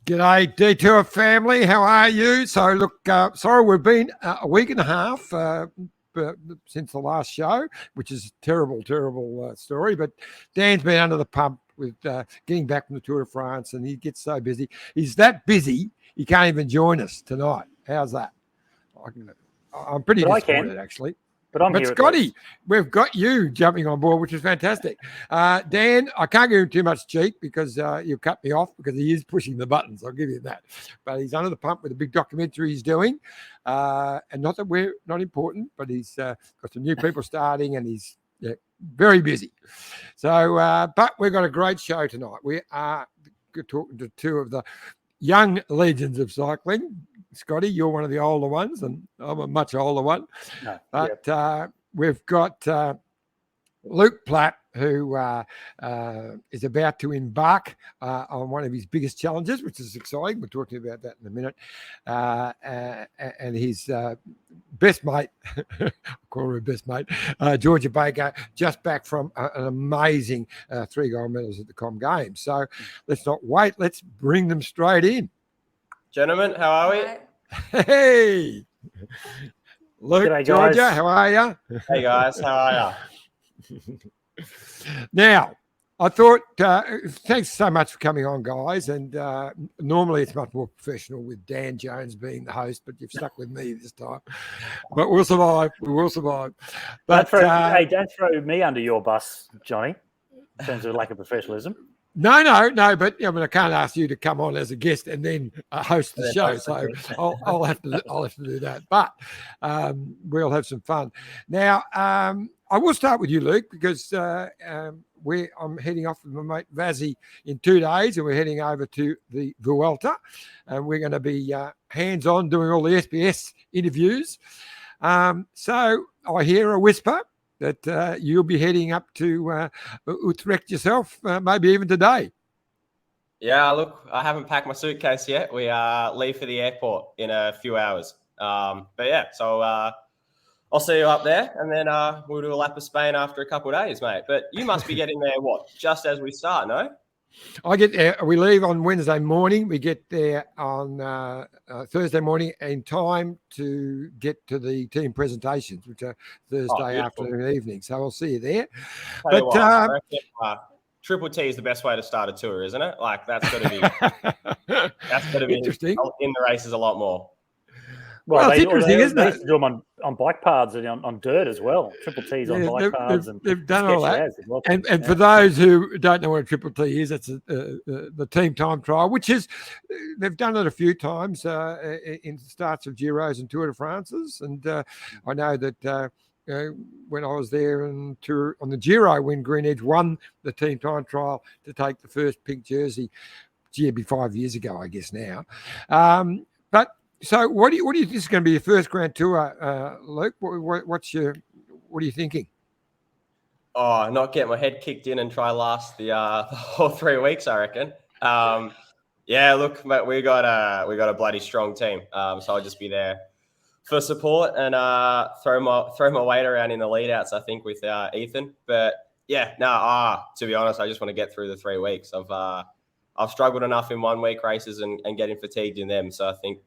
G'day, Detour family. How are you? So, look, sorry, we've been a week and a half since the last show, which is a terrible story. But Dan's been under the pump with getting back from the Tour de France, and he gets so busy. He's that busy, he can't even join us tonight. How's that? I'm pretty disappointed, actually. But Scotty, we've got you jumping on board, which is fantastic. Dan, I can't give him too much cheek because you cut me off because he is pushing the buttons. I'll give you that. But he's under the pump with a big documentary he's doing. And not that we're not important, but he's got some new people starting and he's very busy. So, but we've got a great show tonight. We are talking to two of the young legends of cycling. Scotty, you're one of the older ones, and I'm a much older one. But we've got Luke Plapp, who is about to embark on one of his biggest challenges, which is exciting. We'll talk to you about that in a minute. And his best mate, I call her best mate, Georgia Baker, just back from an amazing 3 gold medals at the Commonwealth Games. So let's not wait. Let's bring them straight in. Gentlemen, how are we? Hey, Luke, G'day, Georgia, guys. how are you? Hey guys, how are you? Now, I thought, thanks so much for coming on, guys. And normally it's much more professional with Dan Jones being the host, but you've stuck with me this time. But we'll survive. We will survive. But don't throw me under your bus, Johnny, in terms of lack of professionalism. No. But I can't ask you to come on as a guest and then host the show. So I'll have to do that. But we'll have some fun. Now, I will start with you, Luke, because I'm heading off with my mate Vazzy in 2 days, and we're heading over to the Vuelta, and we're going to be hands-on doing all the SBS interviews. So I hear a whisper that you'll be heading up to Utrecht yourself, maybe even today. Yeah, look, I haven't packed my suitcase yet. We leave for the airport in a few hours. But yeah, so I'll see you up there, and then we'll do a lap of Spain after a couple of days, mate. But you must be getting there, just as we start, no? I get there. We leave on Wednesday morning. We get there on Thursday morning in time to get to the team presentations, which are Thursday afternoon and evening. So I'll see you there. Triple T is the best way to start a tour, isn't it? Like that's got to be interesting. In the races a lot more. Well, it's interesting, isn't it? They used to do them on bike paths and on dirt as well. Triple T's on bike paths. They've done all that. And for those who don't know what a Triple T is, it's the team time trial, which is, they've done it a few times in the starts of Giros and Tour de France's. And I know that when I was there on the Giro, when Green Edge won the team time trial to take the first pink jersey, it'd be 5 years ago, I guess now. So what do you think is going to be your first Grand Tour, Luke? What are you thinking? Oh, not get my head kicked in and try last the whole 3 weeks, I reckon. Yeah, look, mate, we got a bloody strong team. So I'll just be there for support and throw my weight around in the lead outs, I think, with Ethan. But yeah, to be honest, I just want to get through the 3 weeks. I've struggled enough in 1 week races and getting fatigued in them. So I think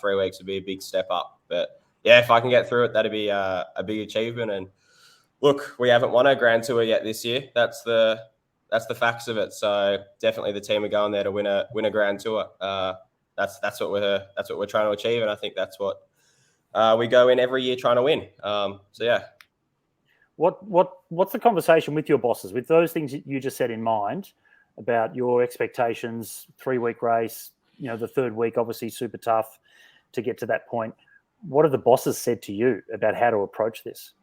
3 weeks would be a big step up. But yeah, if I can get through it, that'd be a big achievement. And look, we haven't won a Grand Tour yet this year. That's the facts of it. So definitely the team are going there to win a Grand Tour. That's what we're trying to achieve. And I think that's what we go in every year trying to win. So yeah. What's the conversation with your bosses, with those things you just said in mind, about your expectations, 3 week race, the 3rd week, obviously super tough to get to that point. What have the bosses said to you about how to approach this?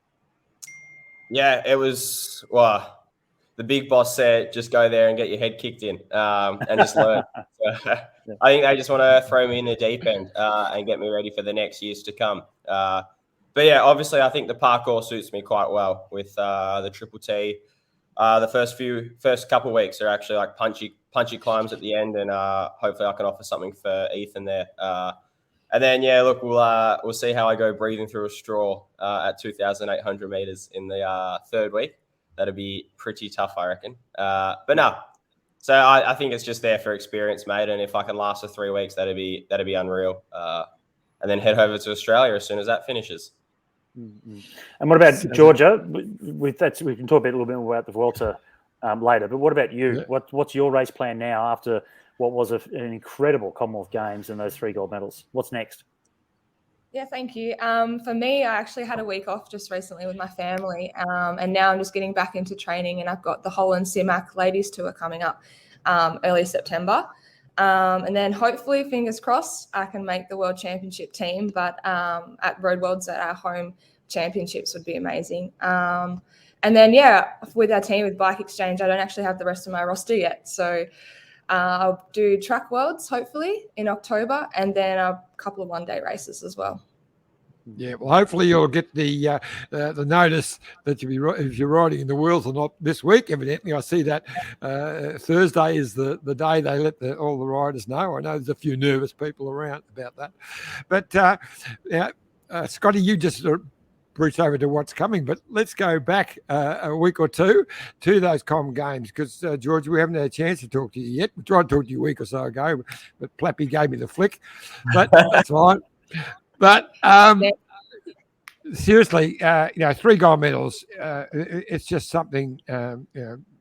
Yeah, it was, the big boss said, just go there and get your head kicked in and just learn. So, I think they just want to throw me in the deep end and get me ready for the next years to come. But yeah, obviously I think the parkour suits me quite well with the Triple T. The first couple of weeks are actually like punchy climbs at the end, and hopefully I can offer something for Ethan there. And then yeah, look, we'll see how I go breathing through a straw at 2,800 meters in the 3rd week. That'll be pretty tough, I reckon. But no, So I think it's just there for experience, mate. And if I can last for 3 weeks, that'd be unreal. And then head over to Australia as soon as that finishes. Mm-hmm. And what about Georgia? We can talk a little bit more about the Vuelta later. But what about you? Yeah. What's your race plan now after what was an incredible Commonwealth Games and those 3 gold medals? What's next? Yeah, thank you. For me, I actually had a week off just recently with my family, and now I'm just getting back into training, and I've got the Holland CIMAC Ladies Tour coming up early September. And then hopefully, fingers crossed, I can make the World Championship team, but at Road Worlds at our home championships would be amazing. And then, yeah, with our team, with Bike Exchange, I don't actually have the rest of my roster yet. So I'll do Track Worlds, hopefully, in October, and then a couple of one-day races as well. Yeah, well, hopefully you'll get the notice that if you're riding in the Worlds or not this week. Evidently, I see that Thursday is the day they let all the riders know. I know there's a few nervous people around about that. But, Scotty, you just bruce over to what's coming, but let's go back a week or two to those Comm Games because, George, we haven't had a chance to talk to you yet. We tried to talk to you a week or so ago, but Plappy gave me the flick, but that's fine. But seriously, 3 gold medals, it's just something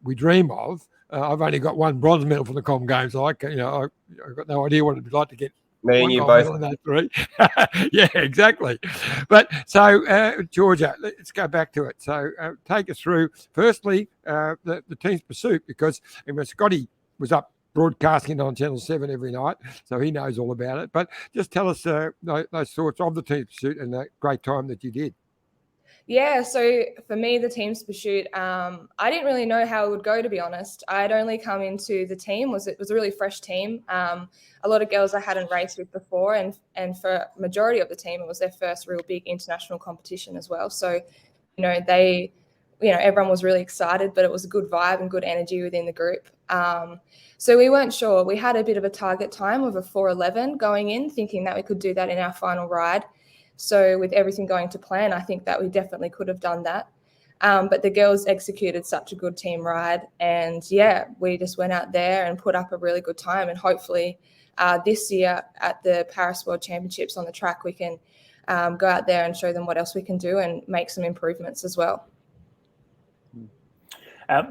we dream of. I've only got 1 bronze medal from the Comm Games. I've got no idea what it'd be like to get me and you both. In those 3. Yeah, exactly. But so, Georgia, let's go back to it. So take us through, firstly, the team's pursuit, because Scotty was up broadcasting on Channel 7 every night, so he knows all about it. But just tell us those thoughts of the team's pursuit and the great time that you did. Yeah, so for me, the team's pursuit, I didn't really know how it would go, to be honest. I'd only come into the team. It was a really fresh team. A lot of girls I hadn't raced with before, and for a majority of the team, it was their first real big international competition as well. So, everyone was really excited, but it was a good vibe and good energy within the group. So we weren't sure. We had a bit of a target time of a 4:11 going in, thinking that we could do that in our final ride. So with everything going to plan, I think that we definitely could have done that. But the girls executed such a good team ride. And yeah, we just went out there and put up a really good time. And hopefully this year at the Paris World Championships on the track, we can go out there and show them what else we can do and make some improvements as well.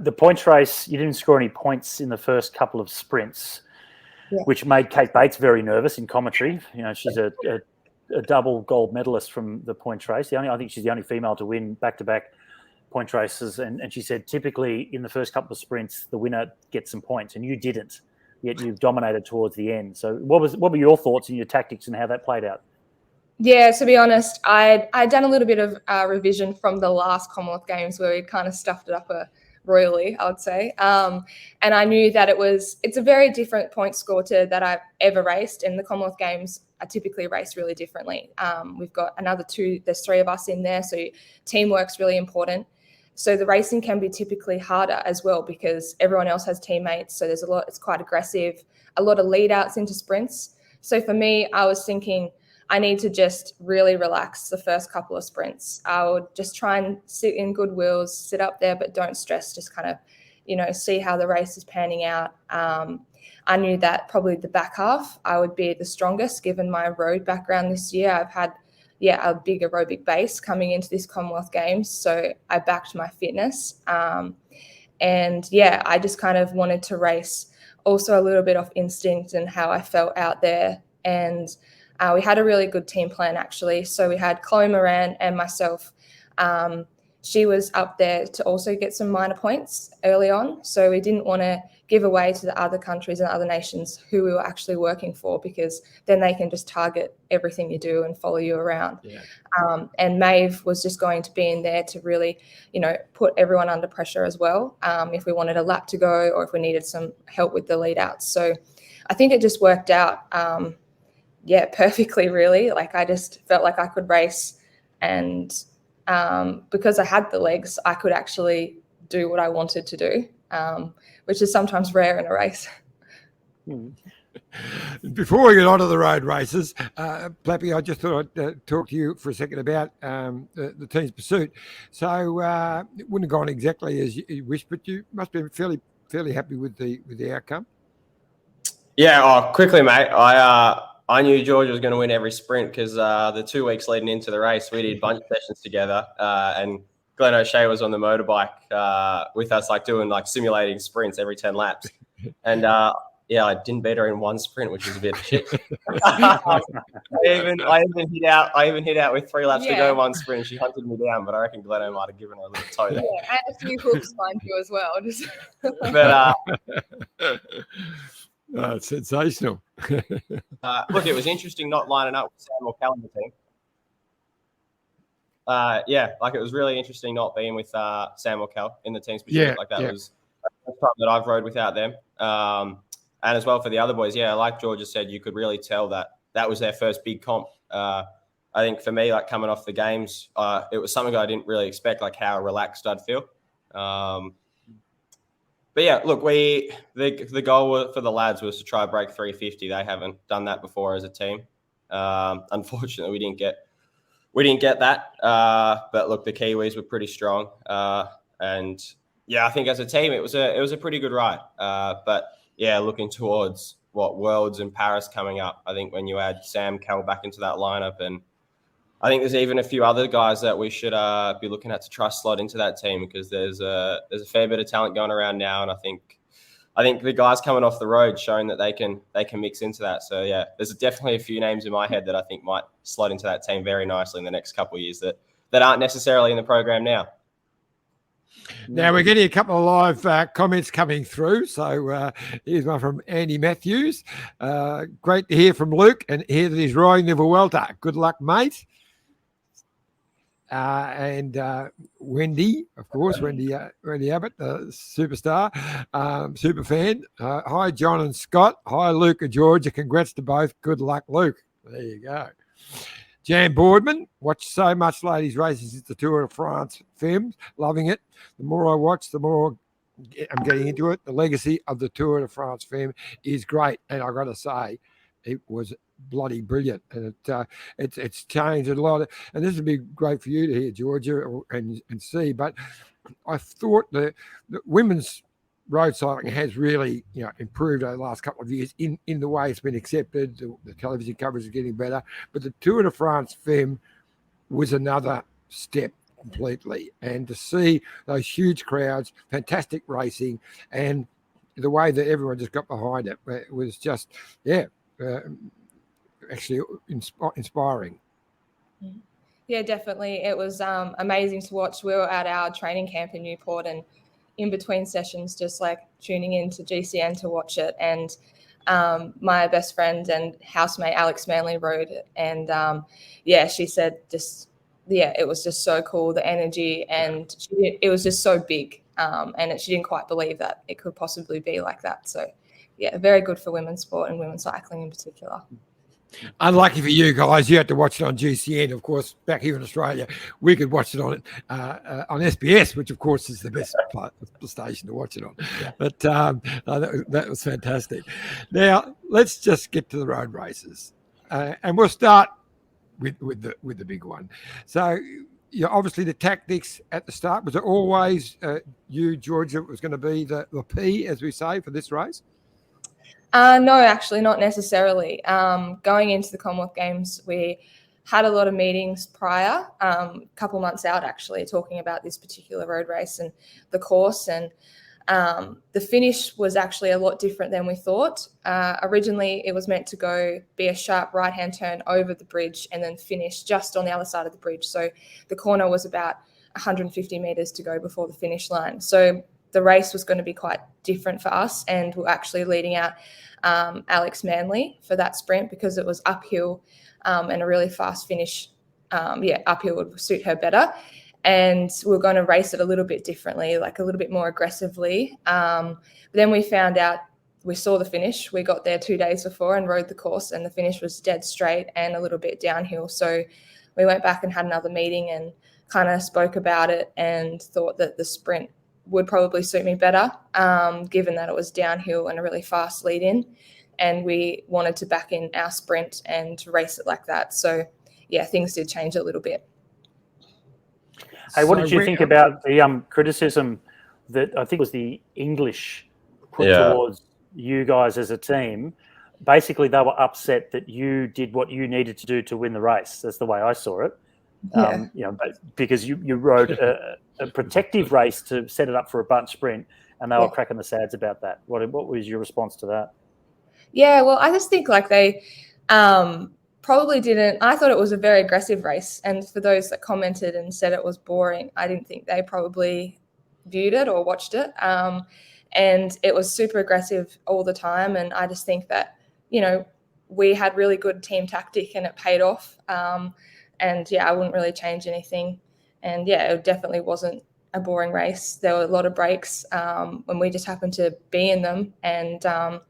The points race, you didn't score any points in the first couple of sprints, which made Kate Bates very nervous in commentary. She's a double gold medalist from the points race. I think she's the only female to win back-to-back points races. And she said, typically in the first couple of sprints, the winner gets some points, and you didn't. Yet you dominated towards the end. So what were your thoughts and your tactics and how that played out? Yeah, to be honest, I'd done a little bit of revision from the last Commonwealth Games where we kind of stuffed it up royally, I would say. And I knew that it's a very different point score to that I've ever raced. And the Commonwealth Games are typically raced really differently. We've got another 2, there's 3 of us in there. So teamwork's really important. So the racing can be typically harder as well because everyone else has teammates. So there's it's quite aggressive, a lot of lead outs into sprints. So for me, I was thinking I need to just really relax the first couple of sprints. I would just try and sit in good wheels, sit up there, but don't stress, just kind of, see how the race is panning out. I knew that probably the back half I would be the strongest given my road background this year. I've had, a big aerobic base coming into this Commonwealth Games. So I backed my fitness. I just kind of wanted to race also a little bit off instinct and how I felt out there. And we had a really good team plan, actually. So we had Chloe Moran and myself. She was up there to also get some minor points early on. So we didn't want to give away to the other countries and other nations who we were actually working for, because then they can just target everything you do and follow you around. Yeah. And Maeve was just going to be in there to really, put everyone under pressure as well, if we wanted a lap to go or if we needed some help with the lead outs. So I think it just worked out, perfectly, really. Like I just felt like I could race, and because I had the legs, I could actually do what I wanted to do, which is sometimes rare in a race. Before we get on to the road races, Plappy, I just thought I'd talk to you for a second about the team's pursuit. So it wouldn't have gone exactly as you wished, but you must be fairly fairly happy with the outcome? Yeah, quickly, mate. I knew Georgia was going to win every sprint because the 2 weeks leading into the race, we did bunch sessions together, and Glenn O'Shea was on the motorbike with us, like doing like simulating sprints every 10 laps. And yeah, I didn't beat her in one sprint, which was a bit shit. I even hit out with 3 laps to go one sprint. She hunted me down, but I reckon Glenn might have given her a little toe there. Yeah, and a few hooks behind you as well. But Sensational. look, it was interesting not lining up with Sam or Cal in the team. Yeah, like it was really interesting not being with Sam or Cal in the team. Like that was the first time that I've rode without them. And as well for the other boys, yeah, like Georgia said, you could really tell that was their first big comp. I think for me, like coming off the games, it was something I didn't really expect, like how relaxed I'd feel. But yeah, look, the goal for the lads was to try to break 350. They haven't done that before as a team. Unfortunately, we didn't get that. But look, the Kiwis were pretty strong. And yeah, I think as a team, it was a pretty good ride. But yeah, looking towards Worlds and Paris coming up, I think when you add Sam Cal back into that lineup, and I think there's even a few other guys that we should be looking at to try slot into that team, because there's a fair bit of talent going around now, and I think the guys coming off the road showing that they can mix into that. So yeah, there's definitely a few names in my head that I think might slot into that team very nicely in the next couple of years that aren't necessarily in the program now. Now we're getting a couple of live comments coming through. So here's one from Andy Matthews. Great to hear from Luke and hear that he's riding the Vuelta. Good luck, mate. And Wendy, of course, Wendy Abbott, superstar, super fan. Hi, John and Scott. Hi, Luke and Georgia. Congrats to both. Good luck, Luke. There you go. Jan Boardman, watched so much ladies racing since the Tour de France films, loving it. The more I watch, the more I'm getting into it. The legacy of the Tour de France film is great, and I got to say, it was bloody brilliant, and it's changed a lot. And this would be great for you to hear, Georgia, and see. But I thought the women's road cycling has really, improved over the last couple of years in the way it's been accepted. The television coverage is getting better, but the Tour de France film was another step completely. And to see those huge crowds, fantastic racing, and the way that everyone just got behind it was just, actually inspiring. Yeah, definitely. It was amazing to watch. We were at our training camp in Newport, and in between sessions, just like tuning into GCN to watch it. And my best friend and housemate Alex Manley rode it, and she said it was just so cool, the energy, and it was just so big, and she didn't quite believe that it could possibly be like that. So yeah, very good for women's sport and women's cycling in particular. Unlucky for you guys, you had to watch it on GCN. Of course, back here in Australia, we could watch it on SBS, which of course is the best station to watch it on. Yeah. But that was fantastic. Now let's just get to the road races, and we'll start with the big one. So, obviously the tactics at the start, was it always you, Georgia, was going to be the P, as we say, for this race? No, actually, not necessarily. Going into the Commonwealth Games, we had a lot of meetings prior, a couple months out, actually, talking about this particular road race and the course. And the finish was actually a lot different than we thought. Originally, it was meant to be a sharp right-hand turn over the bridge and then finish just on the other side of the bridge. So the corner was about 150 metres to go before the finish line. So the race was going to be quite different for us, and we're actually leading out Alex Manley for that sprint because it was uphill, and a really fast finish, uphill would suit her better. And we're going to race it a little bit differently, like a little bit more aggressively. But then we found out, we saw the finish. We got there 2 days before and rode the course, and the finish was dead straight and a little bit downhill. So we went back and had another meeting and kind of spoke about it and thought that the sprint would probably suit me better, given that it was downhill and a really fast lead in, and we wanted to back in our sprint and race it like that. So yeah, things did change a little bit. Hey, what did you think about the criticism that I think was the English put towards you guys as a team. Basically, they were upset that you did what you needed to do to win the race. That's the way I saw it. Because you rode a protective race to set it up for a bunch sprint, and they were cracking the sads about that. What was your response to that? Yeah, well, I just think like they probably didn't. I thought it was a very aggressive race, and for those that commented and said it was boring, I didn't think they probably viewed it or watched it. And it was super aggressive all the time, and I just think that, you know, we had really good team tactic and it paid off. And I wouldn't really change anything. And it definitely wasn't a boring race. There were a lot of breaks when we just happened to be in them. And a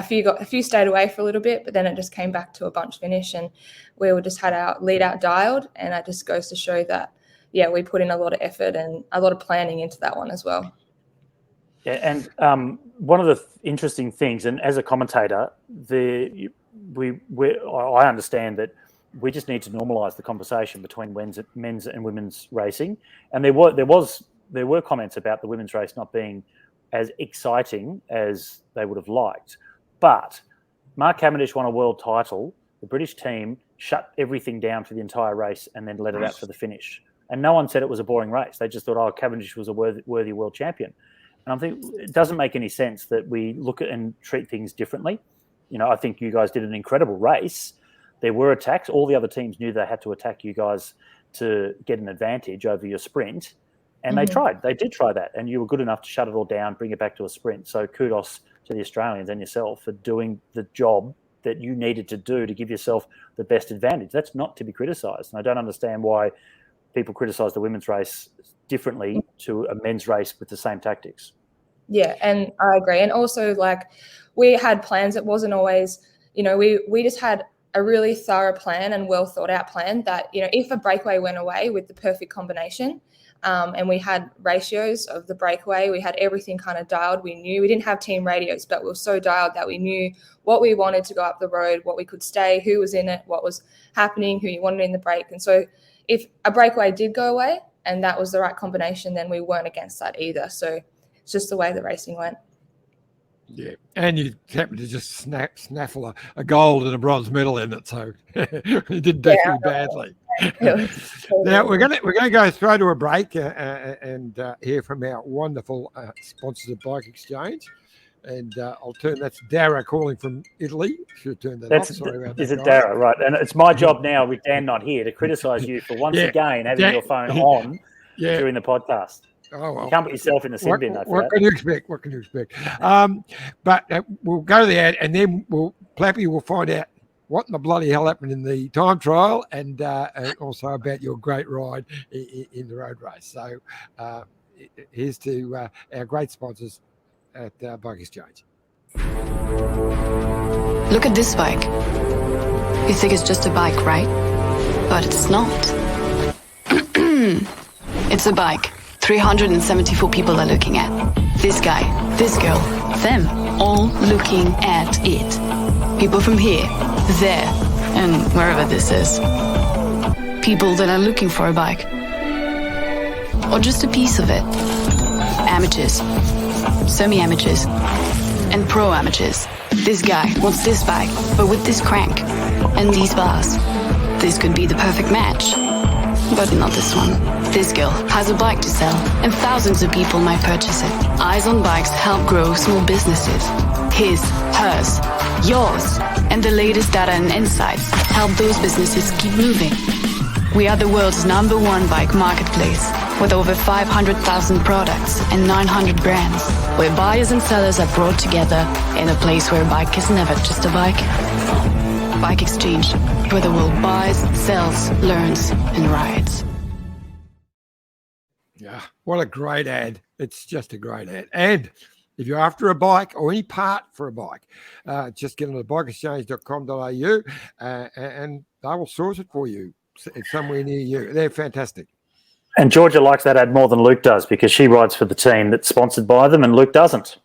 few stayed away for a little bit, but then it just came back to a bunch finish, and we just had our lead out dialed. And it just goes to show that, we put in a lot of effort and a lot of planning into that one as well. Yeah, and one of the interesting things, and as a commentator, I understand that we just need to normalise the conversation between men's and women's racing. And there were comments about the women's race not being as exciting as they would have liked. But Mark Cavendish won a world title. The British team shut everything down for the entire race and then let it out for the finish. And no one said it was a boring race. They just thought, Cavendish was a worthy world champion. And I think it doesn't make any sense that we look at and treat things differently. You know, I think you guys did an incredible race. There were attacks. All the other teams knew they had to attack you guys to get an advantage over your sprint. And they tried. They did try that. And you were good enough to shut it all down, bring it back to a sprint. So kudos to the Australians and yourself for doing the job that you needed to do to give yourself the best advantage. That's not to be criticised. And I don't understand why people criticise the women's race differently to a men's race with the same tactics. Yeah, and I agree. And also, like, we had plans. It wasn't always, we just had a really thorough plan and well thought out plan that, if a breakaway went away with the perfect combination, and we had ratios of the breakaway, we had everything kind of dialed. We knew we didn't have team radios, but we were so dialed that we knew what we wanted to go up the road, what we could stay, who was in it, what was happening, who you wanted in the break. And so if a breakaway did go away and that was the right combination, then we weren't against that either. So it's just the way the racing went. Yeah, and you happened to just snaffle a gold and a bronze medal in it, so you didn't do too badly. Now we're going to go through to a break and hear from our wonderful sponsors of Bike Exchange. And I'll turn. That's Dara calling from Italy. Should turn that off. Sorry about that. Is it Dara? Right, and it's my job now with Dan not here to criticise you for once again having your phone on during the podcast. Oh, well. You can't put yourself in the sin bin. What can you expect? What can you expect? But we'll go to the ad, and then Plappy will find out what in the bloody hell happened in the time trial, and also about your great ride in the road race. So here's to our great sponsors at Bike Exchange. Look at this bike. You think it's just a bike, right? But it's not. It's a bike 374 people are looking at. This guy, this girl, them, all looking at it. People from here, there, and wherever this is. People that are looking for a bike. Or just a piece of it. Amateurs, semi-amateurs, and pro-amateurs. This guy wants this bike, but with this crank and these bars. This could be the perfect match. But not this one. This girl has a bike to sell, and thousands of people might purchase it. Eyes on Bikes help grow small businesses. His, hers, yours, and the latest data and insights help those businesses keep moving. We are the world's #1 bike marketplace, with over 500,000 products and 900 brands, where buyers and sellers are brought together in a place where a bike is never just a bike. Bike Exchange, where the world buys, sells, learns, and rides. Yeah, what a great ad. It's just a great ad. And if you're after a bike or any part for a bike, just get on to bikeexchange.com.au and they will source it for you. It's somewhere near you. They're fantastic. And Georgia likes that ad more than Luke does because she rides for the team that's sponsored by them and Luke doesn't.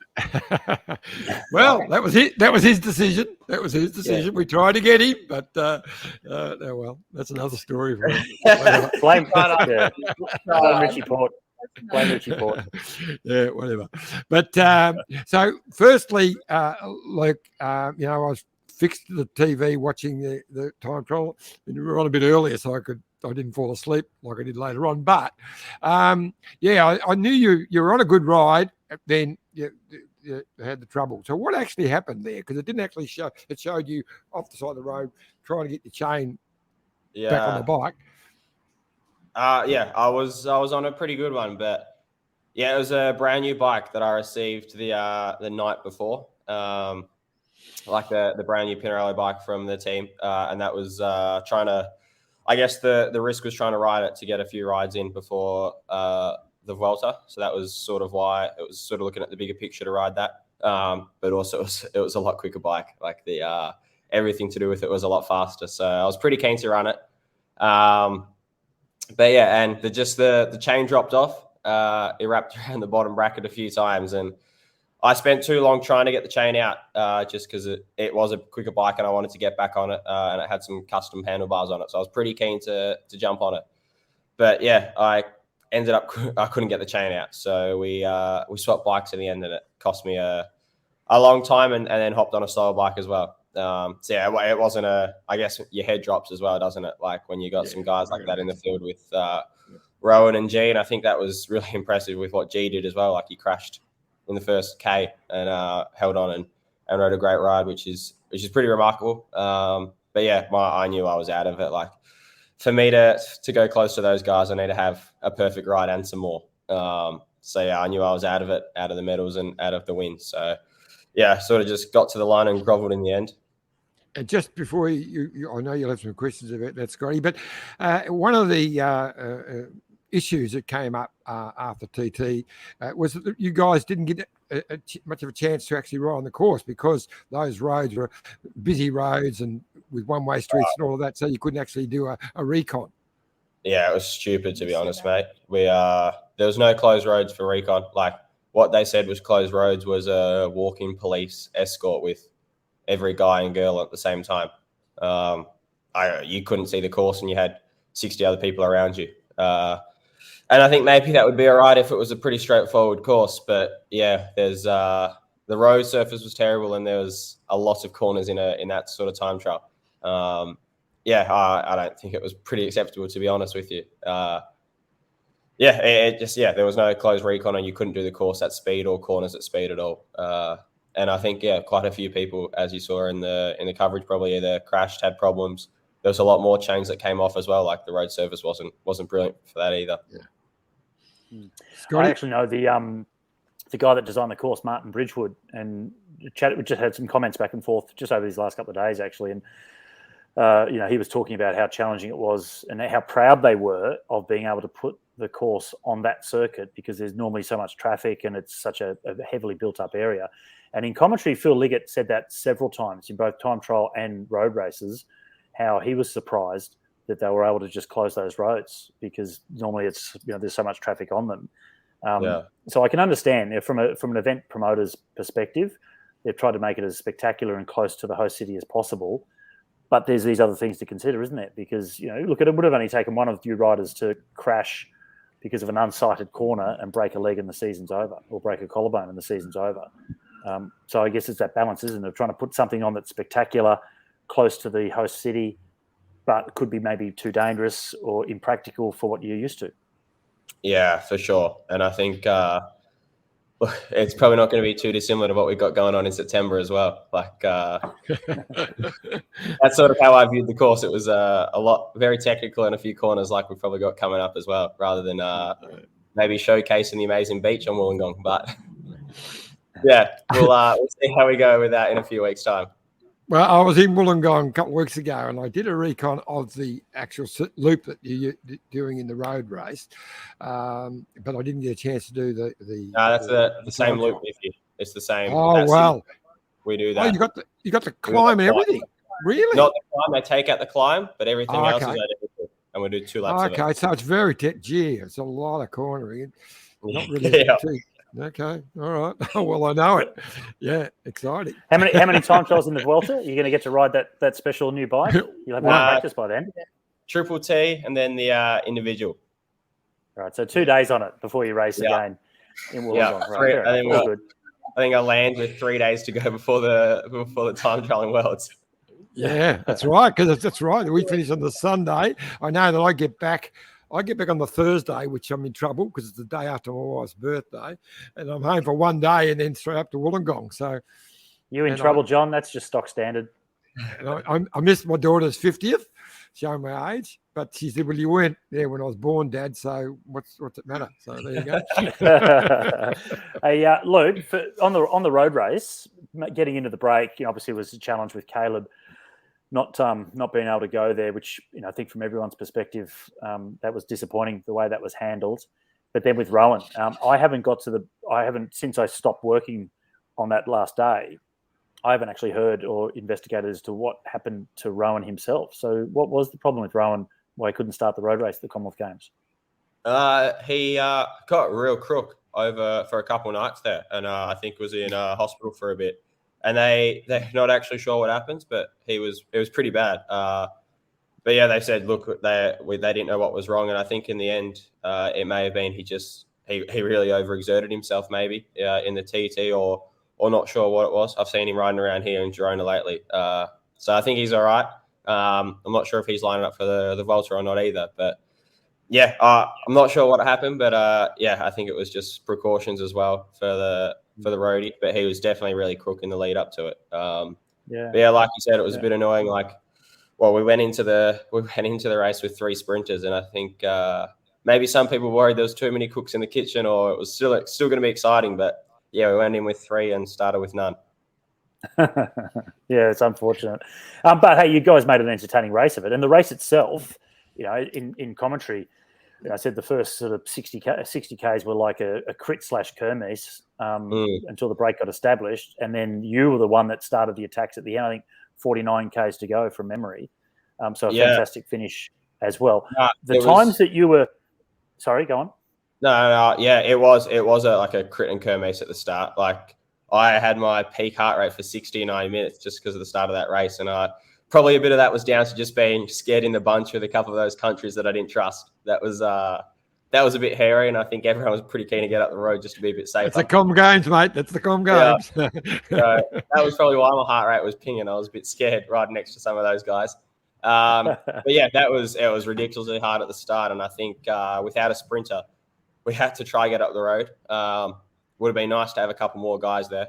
Well, that was it. That was his decision. Yeah. We tried to get him, but well, that's another story for him. Blame Richie Port. Blame Richie Port. Yeah, whatever. But so, firstly, Luke, I was fixed to the TV watching the time trial, and we were on a bit earlier, so I didn't fall asleep like I did later on. But I knew you were on a good ride. Then you had the trouble. So what actually happened there? Because it didn't actually show. It showed you off the side of the road trying to get the chain back on the bike. I was on a pretty good one, but yeah, it was a brand new bike that I received the night before, like the brand new Pinarello bike from the team, and that was trying to. I guess the risk was trying to ride it to get a few rides in before the Vuelta, so that was sort of why it was sort of looking at the bigger picture to ride that. But also it was a lot quicker bike. Like the everything to do with it was a lot faster, so I was pretty keen to run it. But yeah, and the chain dropped off. It wrapped around the bottom bracket a few times, and I spent too long trying to get the chain out just because it was a quicker bike and I wanted to get back on it, and it had some custom handlebars on it, so I was pretty keen to jump on it. But yeah, I ended up I couldn't get the chain out, so we swapped bikes in the end, and it cost me a long time, and then hopped on a slower bike as well. So yeah, it wasn't I guess your head drops as well, doesn't it? Like when you got some guys like that in the field with Rowan and G, and I think that was really impressive with what G did as well. Like he crashed in the first K and held on and rode a great ride, which is pretty remarkable. But yeah, I knew I was out of it. Like for me to go close to those guys, I need to have a perfect ride and some more. So yeah, I knew I was out of it, out of the medals and out of the win. So yeah, sort of just got to the line and grovelled in the end. And just before you I know you'll have some questions about that, Scotty, but one of the issues that came up after TT was that you guys didn't get much of a chance to actually ride on the course because those roads were busy roads and with one-way streets and all of that, so you couldn't actually do a recon. Yeah, it was stupid, to be honest, mate. There was no closed roads for recon. Like what they said was closed roads was a walking police escort with every guy and girl at the same time. You couldn't see the course and you had 60 other people around you. And I think maybe that would be all right if it was a pretty straightforward course. But yeah, there's the road surface was terrible and there was a lot of corners in that sort of time trial. I don't think it was pretty acceptable, to be honest with you. There was no closed recon and you couldn't do the course at speed or corners at speed at all. And I think, quite a few people, as you saw in the coverage, probably either crashed, had problems. There was a lot more chains that came off as well. Like the road surface wasn't brilliant for that either. Yeah. I actually know the guy that designed the course, Martin Bridgewood, and we just had some comments back and forth just over these last couple of days, actually. And he was talking about how challenging it was and how proud they were of being able to put the course on that circuit because there's normally so much traffic and it's such a heavily built up area. And in commentary, Phil Liggett said that several times in both time trial and road races, how he was surprised that they were able to just close those roads because normally it's there's so much traffic on them. So I can understand from an event promoter's perspective, they've tried to make it as spectacular and close to the host city as possible. But there's these other things to consider, isn't it? Because look, it would have only taken one of you riders to crash because of an unsighted corner and break a leg and the season's over, or break a collarbone and the season's over. So I guess it's that balance, isn't it? Of trying to put something on that's spectacular, close to the host city, but could be maybe too dangerous or impractical for what you're used to. Yeah, for sure. And I think it's probably not going to be too dissimilar to what we've got going on in September as well. Like that's sort of how I viewed the course. It was very technical and a few corners like we've probably got coming up as well, rather than maybe showcasing the amazing beach on Wollongong. But yeah, we'll see how we go with that in a few weeks' time. Well, I was in Wollongong a couple of weeks ago and I did a recon of the actual loop that you're doing in the road race, but I didn't get a chance to do the No, that's the same loop with you. It's the same. Oh, wow. We do that. Oh, you got the climb and everything? Really? Not the climb. They take out the climb, but everything else is identical. And we do 2 laps of it. Okay, so it's very it's a lot of cornering. Not really Okay, all right. Well, I know it. Yeah, exciting. How many time trials in the Vuelta? You're going to get to ride that special new bike? You'll have practice by then. Triple T and then the individual. Right, so 2 days on it before you race again in Wollongong. Right, I think I land with 3 days to go before the time trialing worlds. Yeah, that's right. Because that's right. We finish on the Sunday. I know that I get back on the Thursday, which I'm in trouble because it's the day after my wife's birthday, and I'm home for 1 day and then straight up to Wollongong. So you in trouble, John? That's just stock standard. And I missed my daughter's 50th, showing my age, but she said, "Well, you weren't there when I was born, Dad. So what's it matter?" So there you go. Hey, Luke, on the road race, getting into the break, obviously was a challenge with Caleb. Not being able to go there, which I think from everyone's perspective, that was disappointing the way that was handled. But then with Rowan, I haven't since I stopped working on that last day. I haven't actually heard or investigated as to what happened to Rowan himself. So, what was the problem with Rowan? Why he couldn't start the road race at the Commonwealth Games? He got real crook over for a couple of nights there, and I think was in hospital for a bit. And they're not actually sure what happens, but it was pretty bad. But yeah, they said, look, they didn't know what was wrong, and I think in the end, it may have been he really overexerted himself, maybe in the TT or not sure what it was. I've seen him riding around here in Girona lately, so I think he's all right. I'm not sure if he's lining up for the Volta or not either, but yeah, I'm not sure what happened, but I think it was just precautions as well for the roadie, but he was definitely really crook in the lead up to it. But yeah, like you said, it was a bit annoying. We went into the race with 3 sprinters, and I think maybe some people worried there was too many cooks in the kitchen, or it was still going to be exciting. But yeah, we went in with 3 and started with none. Yeah, it's unfortunate. But hey, you guys made an entertaining race of it, and the race itself, in commentary, I said the first sort of 60 Ks were like a crit/Kermes until the break got established. And then you were the one that started the attacks at the end. I think 49 Ks to go from memory. So a fantastic finish as well. That you were... Sorry, go on. No. Yeah, it was a crit and Kermes at the start. Like I had my peak heart rate for 60 and 90 minutes just because of the start of that race. And probably a bit of that was down to just being scared in the bunch with a couple of those countries that I didn't trust. That was a bit hairy, and I think everyone was pretty keen to get up the road just to be a bit safer. It's the Com Games, mate. That's the Com Games. So that was probably why my heart rate was pinging. I was a bit scared riding next to some of those guys. But yeah, it was ridiculously hard at the start, and I think without a sprinter, we had to try get up the road. Would have been nice to have a couple more guys there.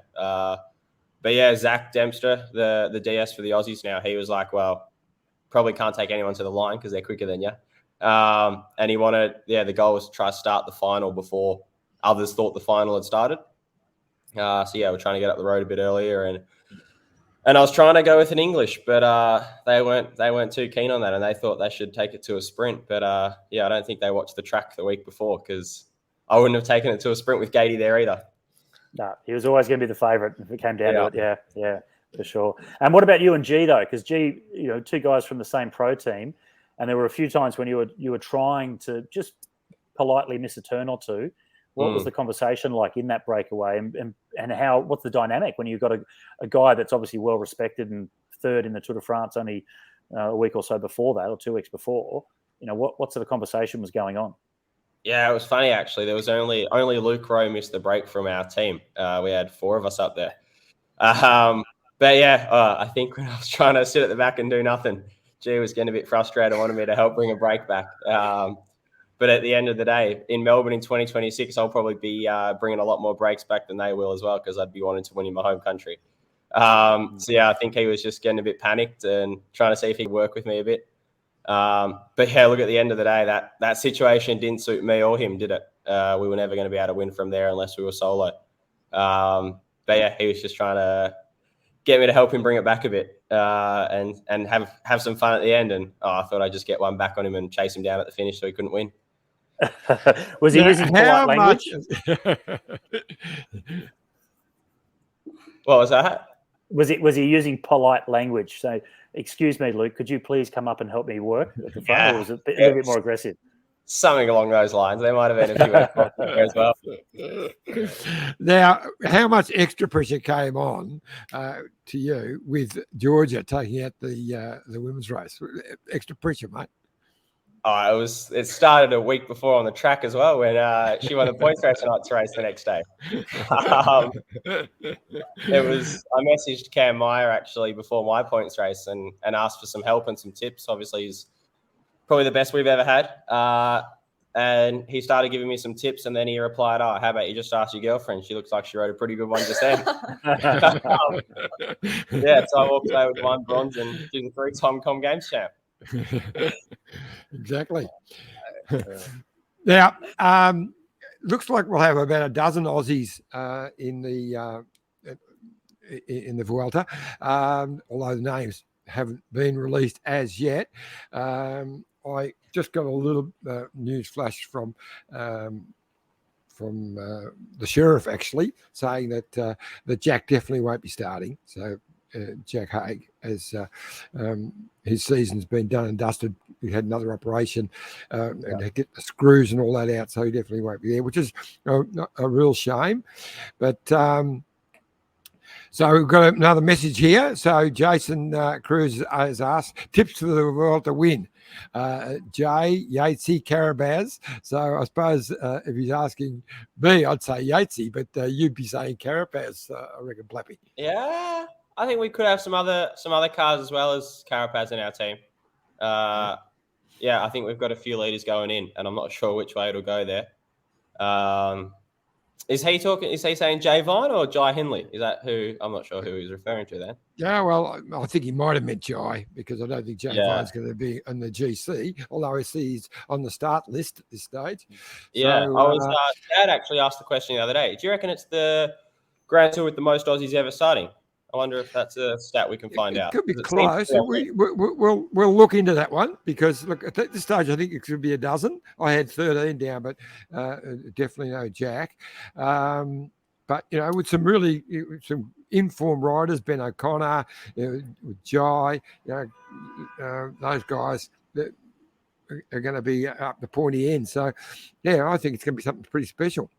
But yeah, Zach Dempster, the DS for the Aussies now, he was like, well, probably can't take anyone to the line because they're quicker than you. And he wanted, the goal was to try to start the final before others thought the final had started. So yeah, we're trying to get up the road a bit earlier, and I was trying to go with an English, but they weren't too keen on that, and they thought they should take it to a sprint. But I don't think they watched the track the week before, because I wouldn't have taken it to a sprint with Gatey there either. No, he was always going to be the favourite if it came down to it. Yeah, for sure. And what about you and G though? Because G, 2 guys from the same pro team, and there were a few times when you were trying to just politely miss a turn or two. What was the conversation like in that breakaway, and how? What's the dynamic when you've got a guy that's obviously well respected and third in the Tour de France only a week or so before that, or 2 weeks before? What sort of conversation was going on? Yeah, it was funny actually. There was only Luke Rowe missed the break from our team. We had 4 of us up there. But yeah, I think when I was trying to sit at the back and do nothing, G was getting a bit frustrated, wanted me to help bring a break back. But at the end of the day, in Melbourne in 2026, I'll probably be bringing a lot more breaks back than they will as well, because I'd be wanting to win in my home country. So yeah, I think he was just getting a bit panicked and trying to see if he could work with me a bit. But yeah, look, at the end of the day, that situation didn't suit me or him, did it? We were never going to be able to win from there unless we were solo. But yeah, he was just trying to get me to help him bring it back a bit and have some fun at the end. And I thought I'd just get one back on him and chase him down at the finish so he couldn't win. Was he using polite language? What was that? Was he using polite language? So, excuse me, Luke, could you please come up and help me work at the front? Or was it a little bit more aggressive? Something along those lines. There might have been a few there as well. Now, how much extra pressure came on to you with Georgia taking out the women's race? Extra pressure, mate. Oh, it started a week before on the track as well when she won the points race and I had to race the next day. I messaged Cam Meyer actually before my points race and asked for some help and some tips. Obviously, he's probably the best we've ever had. And he started giving me some tips, and then he replied, "Oh, how about you just ask your girlfriend? She looks like she wrote a pretty good one just then." Yeah, so I walked away with 1 bronze and she's a 3-time Com Games champ. Exactly. Now, looks like we'll have about a dozen Aussies in the Vuelta, although the names haven't been released as yet. I just got a little news flash from the sheriff actually saying that Jack definitely won't be starting. So Jack Haig, as his season's been done and dusted. He had another operation and get the screws and all that out, so he definitely won't be there, which is a real shame. But so we've got another message here. So Jason Cruz has asked tips for the world to win. Jay, Yatesy, Carabaz. So I suppose if he's asking me, I'd say Yatesy, but you'd be saying Carapaz, I reckon, Plappy. Yeah, I think we could have some other cars as well as Carapaz in our team. Yeah, I think we've got a few leaders going in, and I'm not sure which way it'll go there. Is he saying Jay Vine or Jai Hindley? Is that who? I'm not sure who he's referring to then. Yeah, well, I think he might have meant Jai, because I don't think Jay Vine's going to be in the GC, although I see he's on the start list at this stage. Yeah, so, Dad actually asked the question the other day. Do you reckon it's the Grand Tour with the most Aussies ever starting? I wonder if that's a stat we can find out. It could be close. We'll look into that one, because look, at this stage I think it could be a dozen. I had 13 down, but definitely no Jack. But with some informed riders, Ben O'Connor, with Jai, those guys that are going to be up the pointy end. So yeah, I think it's going to be something pretty special.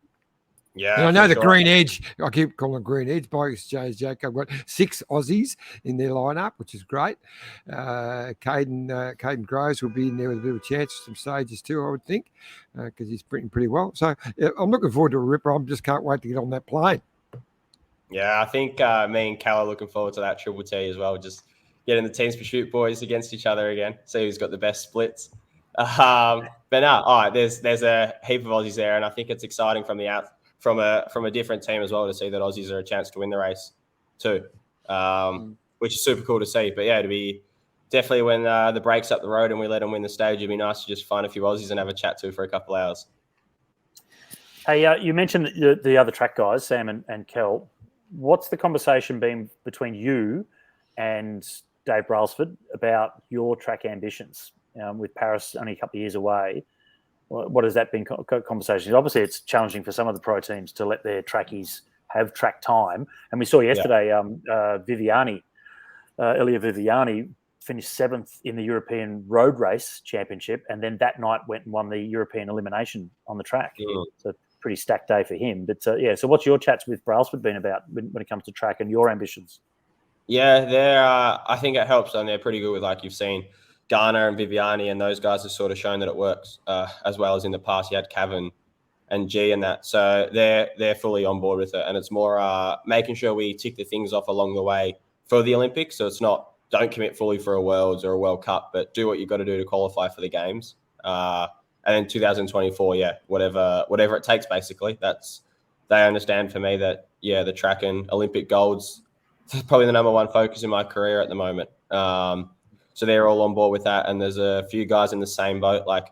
Yeah, and I know the Green Edge, I keep calling it Green Edge by exchange, Jack. I've got 6 Aussies in their lineup, which is great. Caden Groves will be in there with a bit of a chance for some stages too, I would think, because he's sprinting pretty well. So yeah, I'm looking forward to a ripper. I just can't wait to get on that plane. Yeah, I think me and Cal are looking forward to that Triple T as well. Just getting the Teams Pursuit boys against each other again, see who's got the best splits. But no, there's a heap of Aussies there, and I think it's exciting from the out. From a different team as well to see that Aussies are a chance to win the race too, which is super cool to see. But yeah, to be definitely when the break's up the road and we let them win the stage, it'd be nice to just find a few Aussies and have a chat to for a couple hours. Hey, you mentioned the other track guys, Sam and Kel. What's the conversation been between you and Dave Brailsford about your track ambitions? With Paris only a couple of years away, what has that been conversations? Obviously, it's challenging for some of the pro teams to let their trackies have track time. And we saw yesterday, Ilya Viviani finished 7th in the European Road Race Championship, and then that night went and won the European Elimination on the track. So pretty stacked day for him. But so what's your chats with Brailsford been about when it comes to track and your ambitions? Yeah, I think it helps, and they're pretty good with, like you've seen, Garner and Viviani, and those guys have sort of shown that it works, as well as in the past you had Cavan and G and that. So they're fully on board with it, and it's more making sure we tick the things off along the way for the Olympics. So it's not don't commit fully for a Worlds or a World Cup, but do what you've got to do to qualify for the Games. And then 2024, whatever it takes, basically. They understand for me that the track and Olympic golds probably the number one focus in my career at the moment. So they're all on board with that. And there's a few guys in the same boat. Like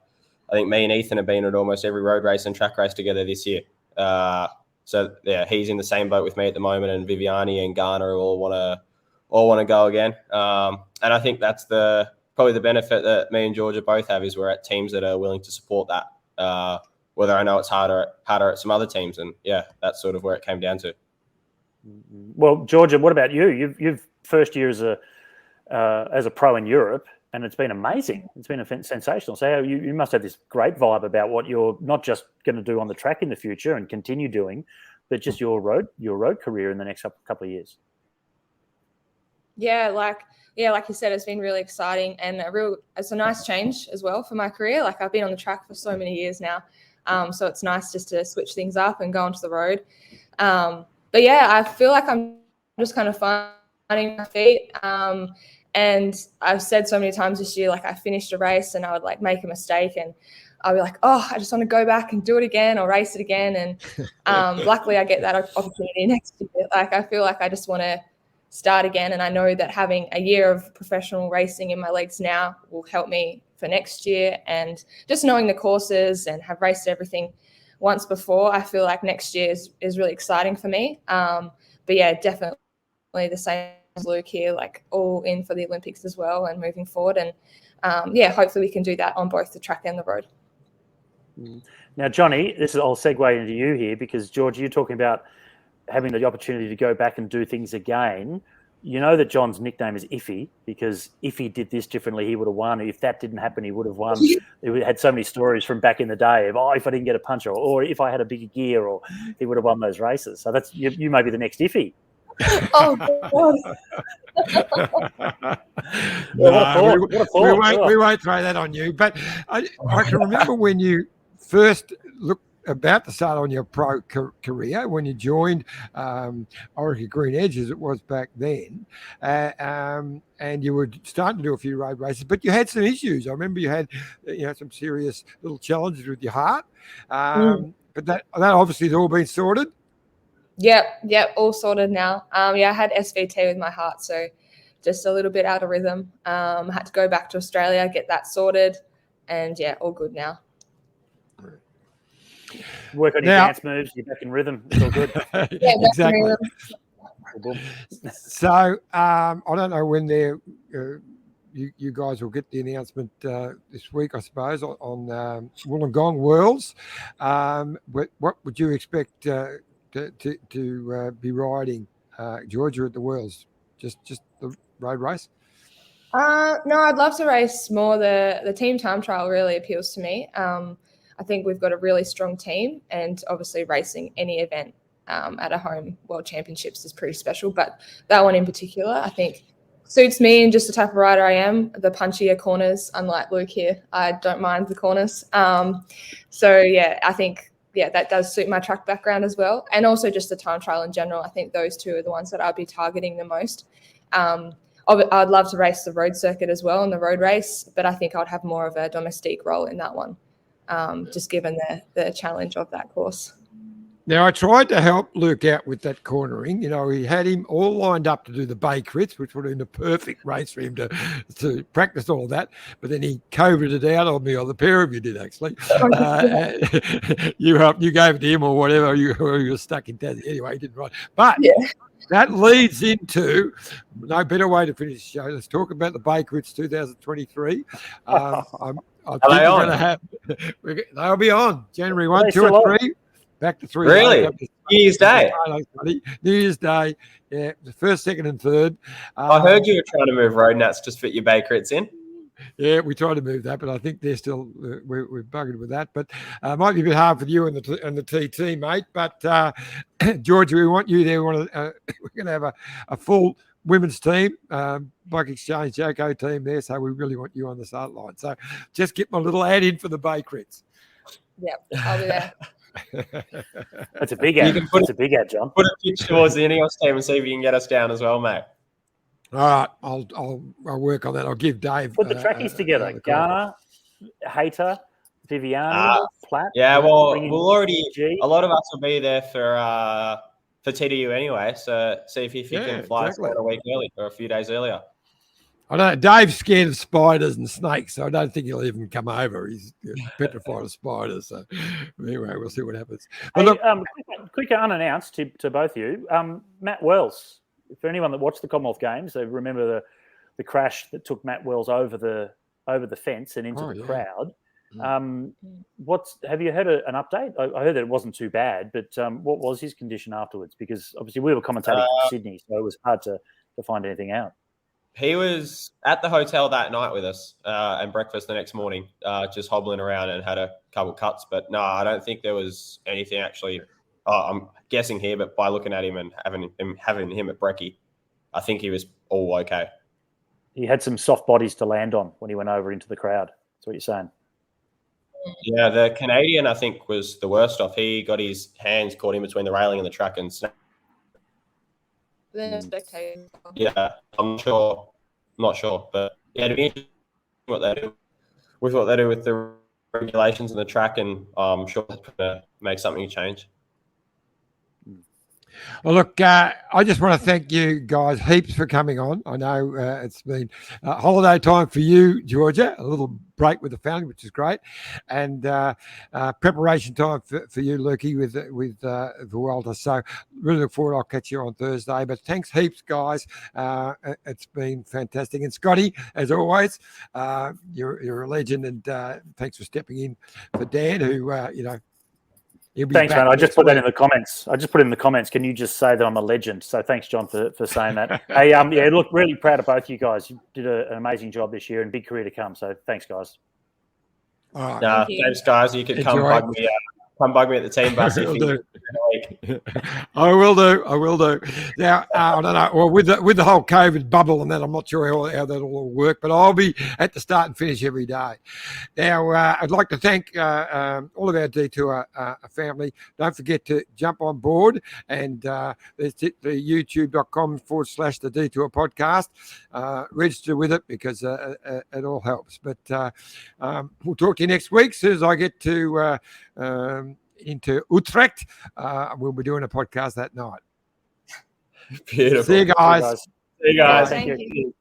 I think me and Ethan have been at almost every road race and track race together this year. So he's in the same boat with me at the moment, and Viviani and Garner all want to go again. And I think that's probably the benefit that me and Georgia both have is we're at teams that are willing to support that. Whether I know it's harder at some other teams, and that's sort of where it came down to. Well, Georgia, what about you? You've first year as a pro in Europe, and it's been amazing. It's been sensational. So you must have this great vibe about what you're not just going to do on the track in the future and continue doing, but just your road career in the next couple of years. like you said, it's been really exciting and it's a nice change as well for my career. Like I've been on the track for so many years now. So it's nice just to switch things up and go onto the road. But yeah, I feel like I'm just kind of finding my feet. And I've said so many times this year, like I finished a race and I would like make a mistake and I'll be like, oh, I just want to go back and do it again or race it again. And luckily I get that opportunity next year. Like I feel like I just want to start again. And I know that having a year of professional racing in my legs now will help me for next year. And just knowing the courses and have raced everything once before, I feel like next year is really exciting for me. But yeah, definitely the same as Luke here, like all in for the Olympics as well and moving forward. And yeah, hopefully we can do that on both the track and the road. Now, Johnny, I'll segue into you here because, George, you're talking about having the opportunity to go back and do things again. You know that John's nickname is Iffy because if he did this differently, he would have won. If that didn't happen, he would have won. He had so many stories from back in the day of, if I didn't get a puncher or if I had a bigger gear or he would have won those races. So that's you may be the next Iffy. Oh, God. We won't throw that on you. But I can remember when you first about to start on your pro career when you joined Orica Green Edge, as it was back then, and you were starting to do a few road races, but you had some issues. I remember you had some serious little challenges with your heart, but that obviously has all been sorted. Yep, all sorted now. I had SVT with my heart, so just a little bit out of rhythm. Had to go back to Australia, get that sorted, and yeah, all good now. Work on your dance moves, you're back in rhythm. It's all good. Yeah, exactly. So I don't know when you guys will get the announcement this week, I suppose, on Wollongong Worlds. What would you expect to be riding, Georgia, at the Worlds? Just the road race? No, I'd love to race more. The team time trial really appeals to me. I think we've got a really strong team, and obviously racing any event at a home World Championships is pretty special. But that one in particular, I think, suits me and just the type of rider I am. The punchier corners, unlike Luke here, I don't mind the corners. So yeah, I think that does suit my track background as well, and also just the time trial in general. I think those two are the ones that I'll be targeting the most. I'd love to race the road circuit as well in the road race, but I think I'd have more of a domestique role in that one. Just given the challenge of that course. Now, I tried to help Luke out with that cornering. He had him all lined up to do the Bay Crits, which would have been the perfect race for him to practice all that. But then he COVIDed it out on me, or the pair of you did, actually. You gave it to him or whatever. You were stuck in Tassie. Anyway, he didn't ride. But that leads into no better way to finish the show. Let's talk about the Bay Crits 2023. I think we're going to have. They'll be on January 1, 2, and 3. Back to 3. Really? New Year's Day. New Year's Day. Yeah, the first, second, and third. I heard you were trying to move road nats just fit your Bay Crits in. Yeah, we tried to move that, but I think they're still we're buggered with that. But might be a bit hard for you and the TT, mate. But Georgia, we want you there. We're going to have a full women's team, Bike Exchange Joko team there. So we really want you on the start line. So just get my little ad in for the Bay Crits. Yep, I'll be there. That's a big ad. It's a big ad, John. Put a pitch towards the Ineos team and see if you can get us down as well, mate. All right, I'll work on that. I'll give Dave. Put the trackies together. Garner, Hayter, Viviani, Plapp. Yeah, well, we'll already. A lot of us will be there for TDU anyway. So see if he can fly us a week early or a few days earlier. I don't know. Dave's scared of spiders and snakes, so I don't think he'll even come over. He's petrified of spiders. So anyway, we'll see what happens. Hey, look, quick unannounced to both of you. Matt Wells. For anyone that watched the Commonwealth Games, they remember the crash that took Matt Wells over the fence and into the crowd. Have you heard an update? I heard that it wasn't too bad, but what was his condition afterwards? Because obviously we were commentating from Sydney, so it was hard to find anything out. He was at the hotel that night with us and breakfast the next morning, just hobbling around and had a couple cuts. But no, I don't think there was anything actually. I'm guessing here, but by looking at him and having him at brekkie, I think he was all okay. He had some soft bodies to land on when he went over into the crowd. That's what you're saying. Yeah, the Canadian, I think, was the worst off. He got his hands caught in between the railing and the track and snapped. The spectators. Yeah, I'm not sure, but yeah, it'd be interesting what they do with the regulations and the track, and I'm sure that's going to make something change. Well, look, I just want to thank you guys heaps for coming on. I know it's been holiday time for you, Georgia, a little break with the family, which is great, and preparation time for you, Lukey, with Vuelta. So really look forward. I'll catch you on Thursday. But thanks heaps, guys. It's been fantastic. And Scotty, as always, you're a legend, and thanks for stepping in for Dan, who Thanks, man. I just put that in the comments. Can you just say that I'm a legend? So thanks, John, for saying that. Hey, yeah, look, really proud of both you guys. You did an amazing job this year and big career to come. So thanks, guys. All right. Thanks, guys. You can come bug me. Come bug me at the team bus if you. I will do. Now, I don't know. Well, with the whole COVID bubble and that, I'm not sure how that'll all work, but I'll be at the start and finish every day. Now, I'd like to thank all of our Detour family. Don't forget to jump on board, and there's the youtube.com/the Detour podcast. Register with it because it all helps. But we'll talk to you next week as soon as I get to into Utrecht. We'll be doing a podcast that night. Beautiful. See you guys. See you guys. Thank you.